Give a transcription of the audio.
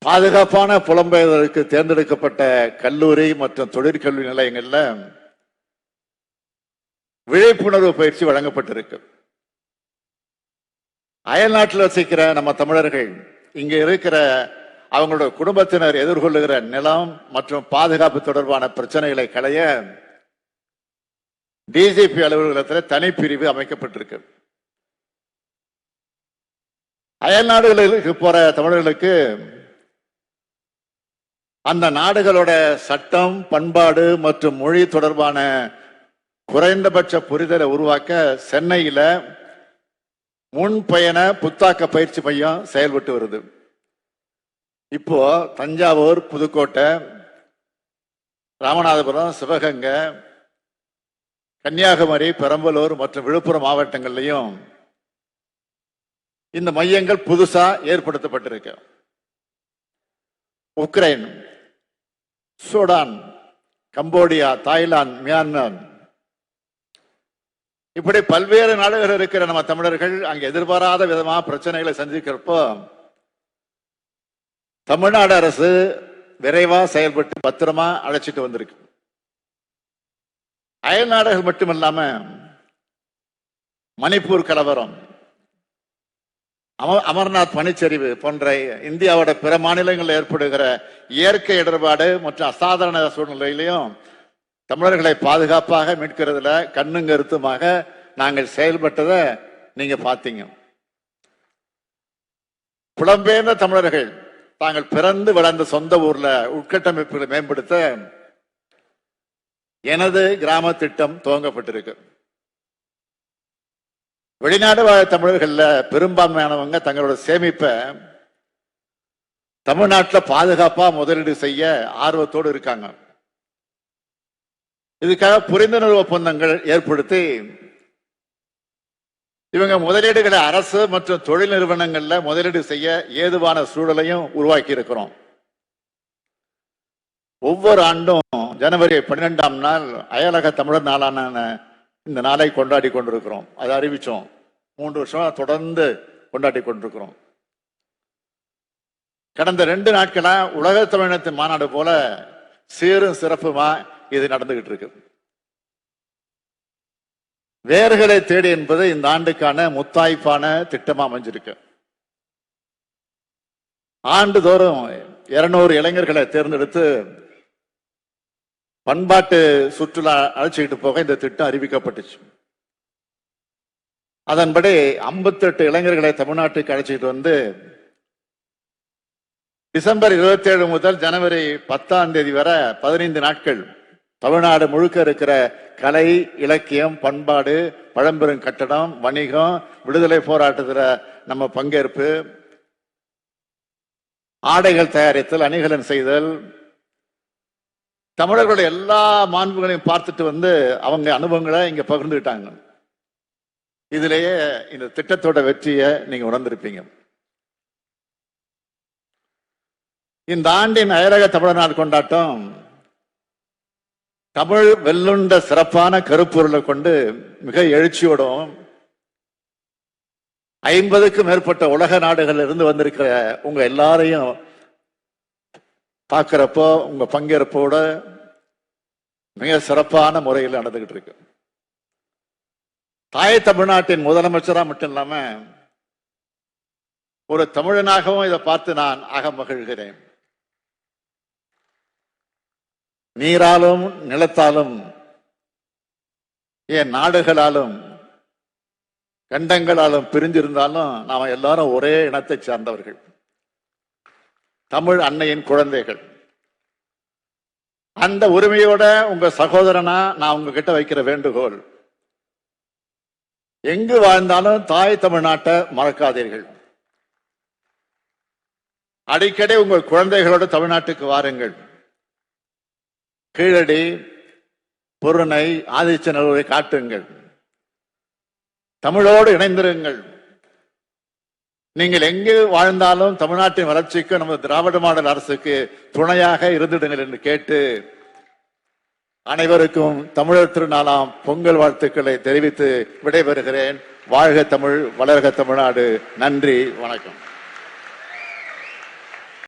பாதுகாப்பான புலம்பெயர்தலுக்கு தேர்ந்தெடுக்கப்பட்ட கல்லூரி மற்றும் தொழிற்கல்வி நிலையங்கள்ல விழிப்புணர்வு பயிற்சி வழங்கப்பட்டிருக்கு. அயல் நாட்டில் வசிக்கிற நம்ம தமிழர்கள் இங்க இருக்கிற அவங்களோட குடும்பத்தினர் எதிர்கொள்ளுகிற நிலம் மற்றும் பாதுகாப்பு தொடர்பான பிரச்சனைகளை களைய டிஜிபி அலுவலகத்தில் தனிப்பிரிவு அமைக்கப்பட்டிருக்கு. அயல் நாடுகளுக்கு போற தமிழர்களுக்கு அந்த நாடுகளோட சட்டம், பண்பாடு மற்றும் மொழி தொடர்பான குறைந்தபட்ச புரிதலை உருவாக்க சென்னையில முன்பயண புத்தாக்க பயிற்சி மையம் செயல்பட்டு வருது. இப்போ தஞ்சாவூர், புதுக்கோட்டை, ராமநாதபுரம், சிவகங்கை, கன்னியாகுமரி, பெரம்பலூர் மற்றும் விழுப்புரம் மாவட்டங்கள்லையும் இந்த மையங்கள் புதுசா ஏற்படுத்தப்பட்டிருக்கு. Ukraine, Sudan, Cambodia, Thailand, Myanmar இப்படி பல்வேறு நாடுகள் இருக்கிற நம்ம தமிழர்கள் அங்க எதிர்பாராத விதமா பிரச்சனைகளை சந்திக்கிறப்போ தமிழ்நாடு அரசு விரைவா செயல்பட்டு பத்திரமா அழைச்சிட்டு வந்திருக்கு. அயல் நாடுகள் மட்டுமில்லாம மணிப்பூர் கலவரம், அமர்நாத் பனிச்சரிவு போன்ற இந்தியாவோட பிற மாநிலங்களில் ஏற்படுகிற இயற்கை இடர்பாடு மற்றும் அசாதாரண சூழ்நிலையிலையும் தமிழர்களை பாதுகாப்பாக மீட்கிறதுல கண்ணும் கருத்துமாக நாங்கள் செயல்பட்டதை நீங்க பார்த்தீங்க. புலம்பெயர்ந்த தமிழர்கள் தாங்கள் பிறந்து வளர்ந்த சொந்த ஊர்ல உட்கட்டமைப்புகளை மேம்படுத்த எனது கிராம திட்டம் துவங்கப்பட்டிருக்கு. வெளிநாடு வாழ் தமிழர்கள்ல பெரும்பான்மையானவங்க தங்களோட சேமிப்பை தமிழ்நாட்டில் பாதுகாப்பா முதலீடு செய்ய ஆர்வத்தோடு இருக்காங்க. இதுக்காக புரிந்துணர்வு ஒப்பந்தங்கள் ஏற்படுத்தி இவங்க முதலீடுகளை அரசு மற்றும் தொழில் நிறுவனங்கள்ல முதலீடு செய்ய ஏதுவான சூழலையும் உருவாக்கி இருக்கிறோம். ஒவ்வொரு ஆண்டும் ஜனவரி 12ஆம் நாள் அயலக தமிழர் நாளான இந்த நாளை கொண்டாடி கொண்டிருக்கிறோம். அதை அறிவிச்சோம். 3 வருஷமா தொடர்ந்து கொண்டாடி கொண்டிருக்கிறோம். கடந்த 2 நாட்களா உலக தமிழினத்தின் மாநாடு போல சீரும் சிறப்புமா இது நடந்துகிட்டு இருக்கு. வேர்களை தேடி என்பது இந்த ஆண்டுக்கான முத்தாய்ப்பான திட்டமா அமைஞ்சிருக்கு. ஆண்டுதோறும் 200 இளைஞர்களை தேர்ந்தெடுத்து பண்பாட்டு சுற்றுலா அழைச்சிக்கிட்டு போக இந்த திட்டம் அறிவிக்கப்பட்டுச்சு. அதன்படி 58 இளைஞர்களை தமிழ்நாட்டுக்கு அழைச்சிட்டு வந்து டிசம்பர் 27 முதல் ஜனவரி 10ஆம் தேதி வரை 15 நாட்கள் தமிழ்நாடு முழுக்க இருக்கிற கலை, இலக்கியம், பண்பாடு, பழம்பெரும் கட்டடம், வணிகம், விடுதலை போராட்டத்தில் நம்ம பங்கேற்பு, ஆடைகள் தயாரித்தல், அணிகலன் செய்தல், தமிழர்களுடைய எல்லா மாண்புகளையும் பார்த்துட்டு வந்து அவங்க அனுபவங்களை இங்க பகிர்ந்துட்டாங்க. இதுலேயே இந்த திட்டத்தோட வெற்றியை நீங்க உணர்ந்திருப்பீங்க. இந்த ஆண்டின் அயலக தமிழர் நாள் கொண்டாட்டம் தமிழ் வெல்லுண்ட சிறப்பான கருப்பொருளை கொண்டு மிக எழுச்சியோடும் 50க்கும் மேற்பட்ட உலக நாடுகள் இருந்து வந்திருக்கிற உங்க எல்லாரையும் பார்க்கிறப்போ உங்க பங்கேற்போட மிக சிறப்பான முறையில் நடந்துகிட்டு இருக்கு. தாய் தமிழ்நாட்டின் முதலமைச்சரா மட்டும் இல்லாம ஒரு தமிழனாகவும் இதை பார்த்து நான் ஆக மகிழ்கிறேன். நீராலும் நிலத்தாலும் ஏன் நாடுகளாலும் கண்டங்களாலும் பிரிஞ்சிருந்தாலும் நாம எல்லாரும் ஒரே இனத்தை சார்ந்தவர்கள், தமிழ் அன்னையின் குழந்தைகள். அந்த உரிமையோட உங்க சகோதரனா நான் உங்ககிட்ட வைக்கிற வேண்டுகோள், எங்கு வாழ்ந்தாலும் தாய் தமிழ்நாட்டை மறக்காதீர்கள். அடிக்கடி உங்கள் குழந்தைகளோட தமிழ்நாட்டுக்கு வாருங்கள். கீழடி, பொருணை, ஆதிச்சநல்லூரை காட்டுங்கள். தமிழோடு இணைந்திருங்கள். நீங்கள் எங்கு வாழ்ந்தாலும் தமிழ்நாட்டின் வளர்ச்சிக்கு நமது திராவிட மாடல் அரசுக்கு துணையாக இருந்திடுங்கள் என்று கேட்டு அனைவருக்கும் தமிழர் திருநாளாம் பொங்கல் வாழ்த்துக்களை தெரிவித்து விடைபெறுகிறேன். வாழ்க தமிழ், வளர்க தமிழ்நாடு. நன்றி, வணக்கம்.